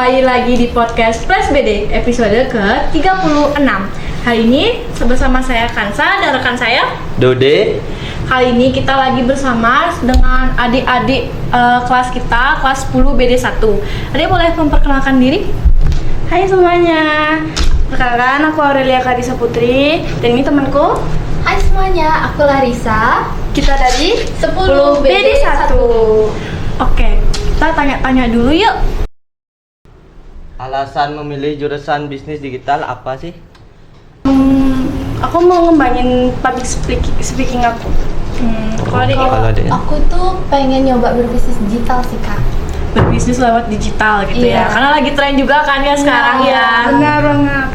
kembali lagi di podcast Flash BD episode ke-36. Hari ini bersama saya Kansa dan rekan saya Dode. Kali ini kita lagi bersama dengan adik-adik kelas kita, kelas 10 BD1. Adik boleh memperkenalkan diri? Hai semuanya, perkenalkan aku Aurelia Karisa Putri dan ini temanku. Hai semuanya, aku Larissa. Kita dari 10 BD1. Oke, kita tanya-tanya dulu yuk. Alasan memilih jurusan bisnis digital apa sih? Aku mau ngembangin public speaking aku. Kalau adik Kalau adik ya? Aku tuh pengen nyoba berbisnis digital sih kak. berbisnis lewat digital gitu ya, Iya. karena lagi tren juga kan ya sekarang ya. Benar banget.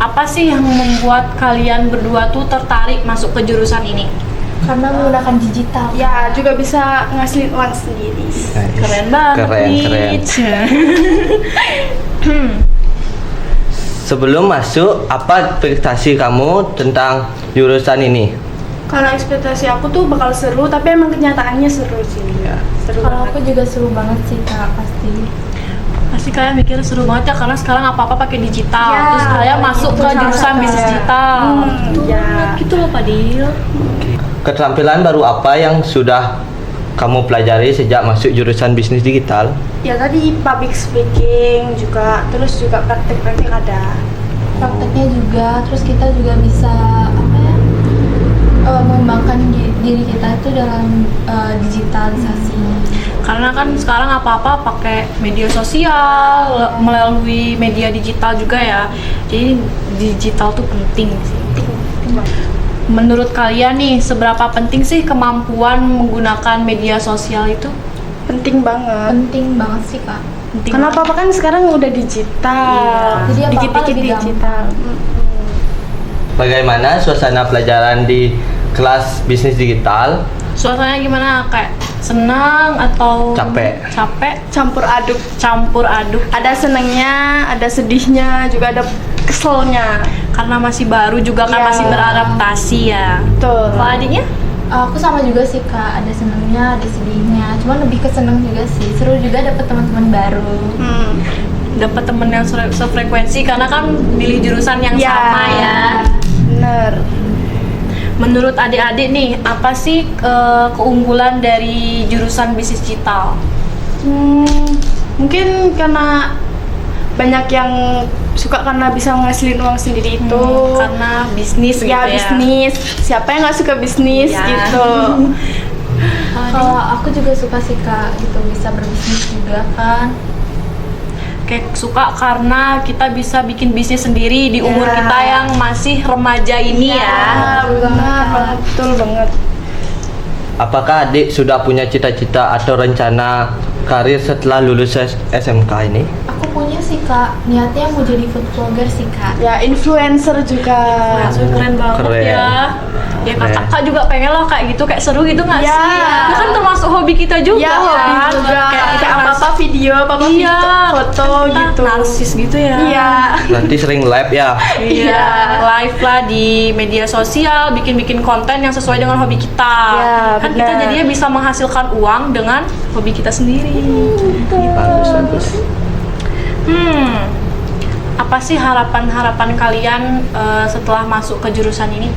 Apa sih yang membuat kalian berdua tuh tertarik masuk ke jurusan ini? Karena menggunakan digital. Ya juga bisa ngasilin uang sendiri. Keren banget Keren. nih. Sebelum masuk, apa ekspektasi kamu tentang jurusan ini? Kalau ekspektasi aku tuh bakal seru, tapi emang kenyataannya seru sih. Ya. Seru Kalau banget. aku juga seru banget sih kak, pasti. Pasti kalian mikir seru banget ya karena sekarang apa-apa pakai digital. Ya, Terus kalian masuk itu ke salah jurusan satu. bisnis digital. Ya. Gitu loh Pak Dil. Keterampilan baru apa yang sudah kamu pelajari sejak masuk jurusan bisnis digital? Ya tadi public speaking juga, terus juga praktek-praktek ada. Prakteknya juga, terus kita juga bisa mengembangkan diri kita itu dalam digitalisasi. Karena kan sekarang apa-apa pakai media sosial, melalui media digital juga ya. Jadi digital tuh penting sih. Menurut kalian nih, seberapa penting sih kemampuan menggunakan media sosial itu? Penting banget. Penting banget sih kak. Penting Karena banget. apa-apa kan sekarang udah digital. Jadi apa-apa Dikit-dikit lebih digital. Bagaimana suasana pelajaran di kelas bisnis digital? Suasananya gimana? Kayak senang atau Capek. Capek, Campur aduk. campur aduk. Ada senangnya, ada sedihnya, juga ada keselnya. Karena masih baru juga kan, Ya. masih beradaptasi ya. Betul. Kalau adiknya? Aku sama juga sih kak, ada senangnya, ada sedihnya. Cuman lebih ke senang juga sih, seru juga dapet teman-teman baru. Dapat temen yang sefrekuensi karena kan pilih jurusan yang Ya. sama ya. Bener. Menurut adik-adik nih, apa sih keunggulan dari jurusan bisnis digital? Mungkin karena banyak yang suka karena bisa ngasilin uang sendiri itu. Karena bisnis gitu ya ya. bisnis. Siapa yang nggak suka bisnis Ya. gitu? Kalau aku juga suka sih kak, gitu bisa berbisnis juga kan. Kayak suka karena kita bisa bikin bisnis sendiri di umur Ya. kita yang masih remaja ini ya. Benar, betul banget. Apakah adik sudah punya cita-cita atau rencana karir setelah lulus SMK ini? Aku punya sih kak, niatnya mau jadi food vlogger sih kak. Ya influencer juga. Langsung keren banget Keren. ya. Ya Keren. kakak juga pengen loh kayak gitu, kayak seru gitu nggak Ya. sih? Itu kan termasuk hobi kita juga Ya hobi kan? juga. Kayak apa-apa video, apa-apa Iya, foto kita gitu. narsis gitu ya. Iya. Nanti sering live ya? Iya, live lah di media sosial, bikin-bikin konten yang sesuai dengan hobi kita. Ya, Kan kita benar. jadinya bisa menghasilkan uang dengan hobi kita sendiri. Bagus. Apa sih harapan-harapan kalian setelah masuk ke jurusan ini?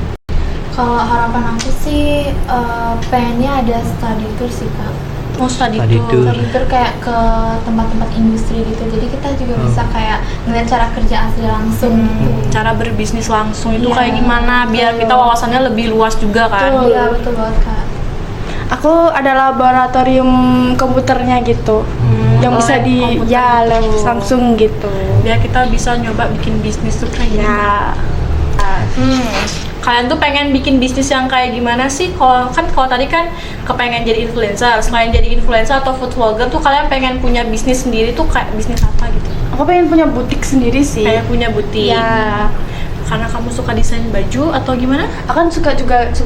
Kalau harapan aku sih pengennya ada study tour sih kak. Mau study Study tour. tour. Study tour kayak ke tempat-tempat industri gitu. Jadi kita juga bisa kayak ngeliat cara kerja asli langsung gitu. Cara berbisnis langsung itu Iya, kayak gimana? Biar betul. kita wawasannya lebih luas juga kan. Betul. Iya betul banget kak. Aku ada laboratorium komputernya gitu. Yang bisa lab di komputer ya gitu. lab langsung gitu. Biar kita bisa nyoba bikin bisnis tuh kayak gimana. Ya. Kalian tuh pengen bikin bisnis yang kayak gimana sih? Kalau tadi kan kepengen jadi influencer. Selain jadi influencer atau food vlogger tuh kalian pengen punya bisnis sendiri tuh kayak bisnis apa gitu? Aku pengen punya butik sendiri sih. Kayak punya butik. Ya. Karena kamu suka desain baju atau gimana? Aku kan suka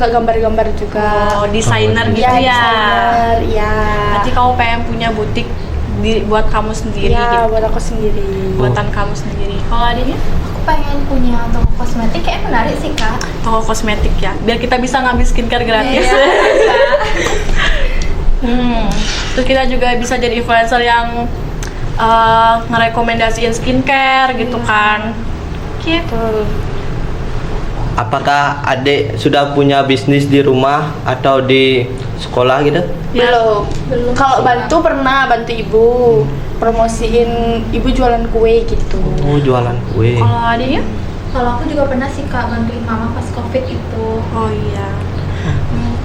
gambar-gambar juga. Oh, desainer gitu ya. desainer, ya. Berarti kamu pengen punya butik buat kamu sendiri Ya, gitu. buat aku sendiri. Buatan kamu sendiri. Kalau adiknya? Aku pengen punya toko kosmetik, kayak menarik sih kak. Toko kosmetik ya. Biar kita bisa ngambil skincare gratis. Iya. Terus kita juga bisa jadi influencer yang ngerekomendasiin skincare gitu kan. Gitu. Apakah adik sudah punya bisnis di rumah atau di sekolah gitu? Belum. Kalau bantu pernah bantu ibu promosiin ibu jualan kue gitu. Oh, jualan kue. Kalau adiknya? Kalau aku juga pernah sih Kak bantuin mama pas COVID itu. Oh iya.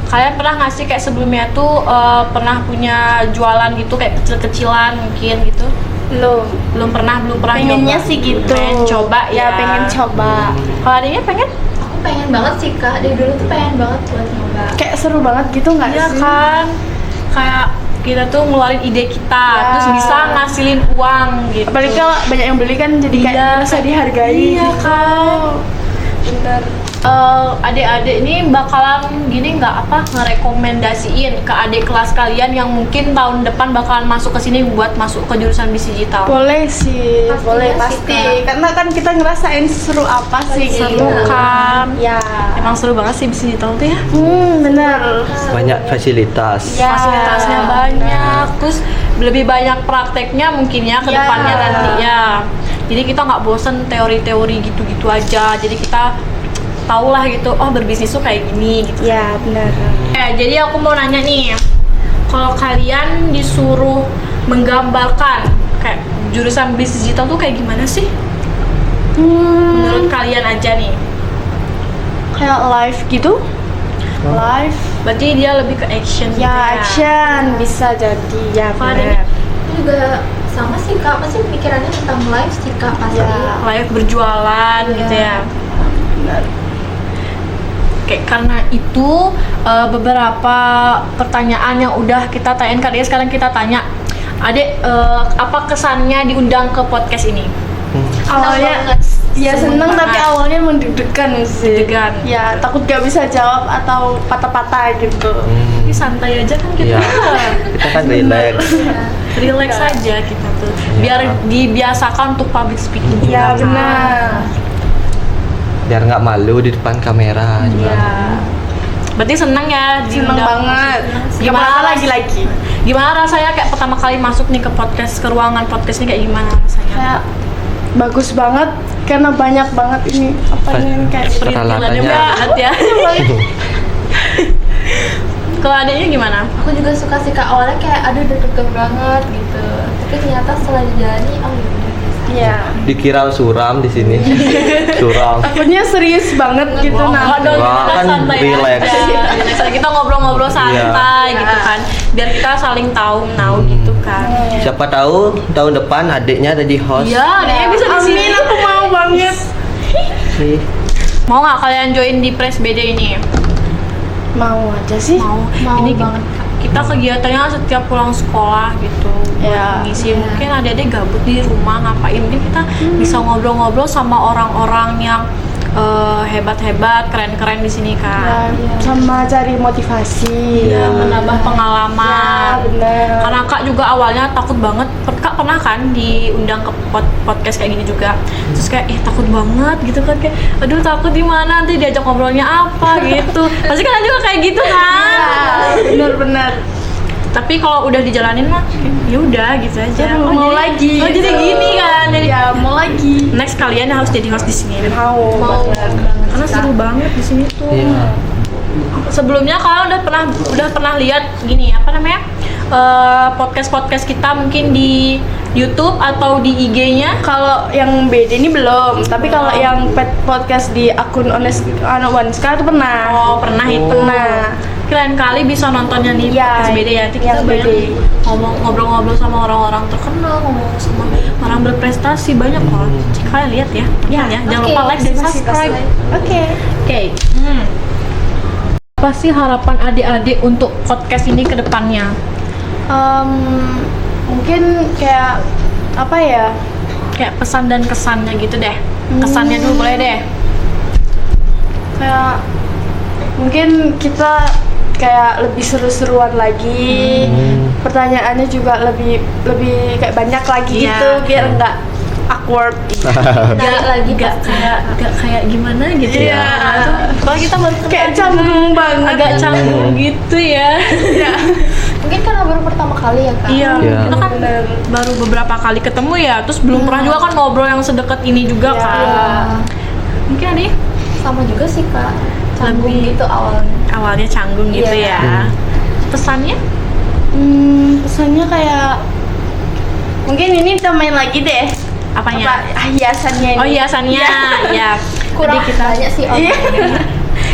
Kalian pernah nggak sih kayak sebelumnya tuh pernah punya jualan gitu kayak kecil-kecilan mungkin gitu? Belum pernah Pengennya nyoba. sih gitu. Pengen coba ya. pengen coba. Kalau adiknya pengen? Aku pengen banget sih Kak, dari dulu tuh pengen banget buat nyoba. Kayak seru banget gitu nggak Iya sih? kan. Kayak kita tuh ngeluarin ide kita, Ya. terus bisa ngasilin uang gitu. Apalagi kalau banyak yang beli kan jadi kayak Iya. bisa dihargai. Iya gitu. kan. Bener. Adik-adik ini bakalan gini nggak apa ngerekomendasiin ke adik kelas kalian yang mungkin tahun depan bakalan masuk ke sini buat masuk ke jurusan bisnis digital. Boleh sih, Pastinya boleh sih, pasti. Kak. Karena kan kita ngerasain seru apa sih Seru gitu. kan. Ya. Emang seru banget sih bisnis digital tuh ya. Bener. Banyak fasilitas. Ya. Fasilitasnya banyak, terus lebih banyak prakteknya mungkin ya ke Ya. depannya nanti ya. Jadi kita nggak bosen teori-teori gitu-gitu aja. Jadi kita tahu lah gitu, oh berbisnis tuh kayak gini gitu. Ya, benar. Jadi aku mau nanya nih, kalau kalian disuruh menggambarkan kayak jurusan bisnis digital tuh kayak gimana sih? Menurut kalian aja nih. Kayak live gitu? Live. Berarti dia lebih ke action gitu Ya, action bisa jadi. Ya, Kalau benar. Aku juga sama sih Kak, pasti pikirannya tentang live sih Kak pasti. Ya. Live berjualan gitu ya. Benar. Kayak karena itu beberapa pertanyaan yang udah kita tanyain ke Adek, sekarang kita tanya Adek, apa kesannya diundang ke podcast ini? Awalnya ya seneng tapi awalnya mendeg-degan sih. Deg-degan. Ya, takut gak bisa jawab atau patah-patah gitu. Ini santai aja kan kita. Iya. Kita kan relax. Relax aja kita tuh. Biar dibiasakan untuk public speaking. Ya, juga, kan. benar. Biar nggak malu di depan kamera juga. Iya. Berarti seneng ya Seneng diundang. banget. Gimana Gimana lagi-lagi? Gimana rasanya kayak pertama kali masuk nih ke podcast, ke ruangan podcast ini kayak gimana rasanya? Kayak bagus banget karena banyak banget ini apa nih kayak Peralatannya. banget ya. Kalau adanya gimana? Aku juga suka sih Kak, awalnya kayak aduh deg-degan banget gitu. Tapi ternyata setelah dijalani, oh ya udah biasa. Iya. Dikira suram di sini. Suram. Takutnya serius banget gitu nah. Waduh, Wah, kita kan santai relax. aja. Relax aja. Kita ngobrol-ngobrol santai gitu kan. Biar kita saling tahu menahu gitu kan. Siapa tahu tahun depan adiknya ada di host. Iya, adanya bisa di sini. Amin, aku mau banget. Sih. Mau nggak kalian join di Press BD ini? Mau aja sih. Mau. Mau Ini banget, kita kegiatannya setiap pulang sekolah gitu. Ya. Ngisi mungkin adik-adik gabut di rumah ngapain? Mungkin kita bisa ngobrol-ngobrol sama orang-orang yang hebat-hebat, keren-keren di sini kan. Ya, sama cari motivasi. Iya, menambah pengalaman. Ya, benar. Karena Kak juga awalnya takut banget. Kak pernah kan diundang ke podcast kayak gini juga. Terus kayak takut banget gitu kan, kayak aduh takut di mana nanti diajak ngobrolnya apa gitu. Pasti kan juga kayak gitu kan. Ya, benar-benar. Tapi kalau udah dijalanin mah ya udah gitu aja. Mau lagi. Oh, jadi gini kan. Jadi Ya, mau lagi. next kalian harus jadi host di sini. Mau banget. Karena seru banget di sini tuh. Iya. Sebelumnya kalian udah pernah lihat gini apa namanya? Podcast kita mungkin di YouTube atau di IG-nya. Kalau yang BD ini belum, tapi kalau yang podcast di akun Wanska itu pernah. Oh, pernah itu. Pernah. Keren kali bisa nontonnya nih Iya, podcast BD ya. Nanti kita yang banyak BD. ngobrol-ngobrol sama orang-orang terkenal, ngomong sama orang berprestasi banyak loh. Kalian lihat ya. Ya, jangan lupa like dan subscribe. Oke. Oke. Apa sih harapan adik-adik untuk podcast ini ke depannya? Mungkin kayak apa ya? Kayak pesan dan kesannya gitu deh. Kesannya dulu boleh deh. Kayak mungkin kita kayak lebih seru-seruan lagi. Pertanyaannya juga lebih kayak banyak lagi Iya. gitu biar nggak awkward. Narik lagi gak kayak gimana gitu Iya. ya. Kalau kita baru kenal Kayak juga canggung banget. agak canggung gitu ya. Iya. mungkin karena baru pertama kali ya kak. Iya, Iya. kita kan Bener. baru beberapa kali ketemu ya, terus belum pernah juga kan ngobrol yang sedekat ini juga Iya. kan. Iya. Mungkin ada Sama juga sih kak, canggung Lebih- gitu awalnya. awalnya canggung gitu Iya. ya. Pesannya? Pesannya kayak mungkin ini tambahin lagi deh. Apanya? Hiasannya ini. Oh hiasannya, ya. Kurang Jadi kita banyak sih Iya. orangnya.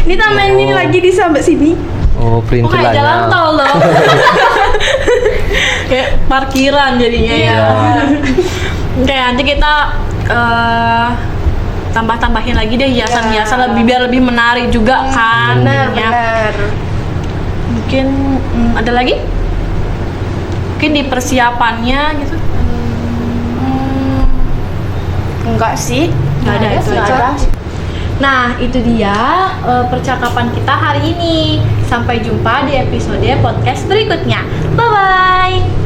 Ini tambahin ini Oh. lagi di sampai sini. Oh, Oh, kayak perintilannya. jalan tol loh. Kayak parkiran jadinya ya. Iya. Oke, nanti kita tambah-tambahin lagi deh hiasan-hiasan lebih biar lebih menarik juga kan. Benar, Ya. benar. Mungkin ada lagi? Mungkin di persiapannya gitu. Enggak sih. Nggak ada, Nggak itu sih, aja. Kak. Nah, itu dia percakapan kita hari ini. Sampai jumpa di episode podcast berikutnya. Bye bye.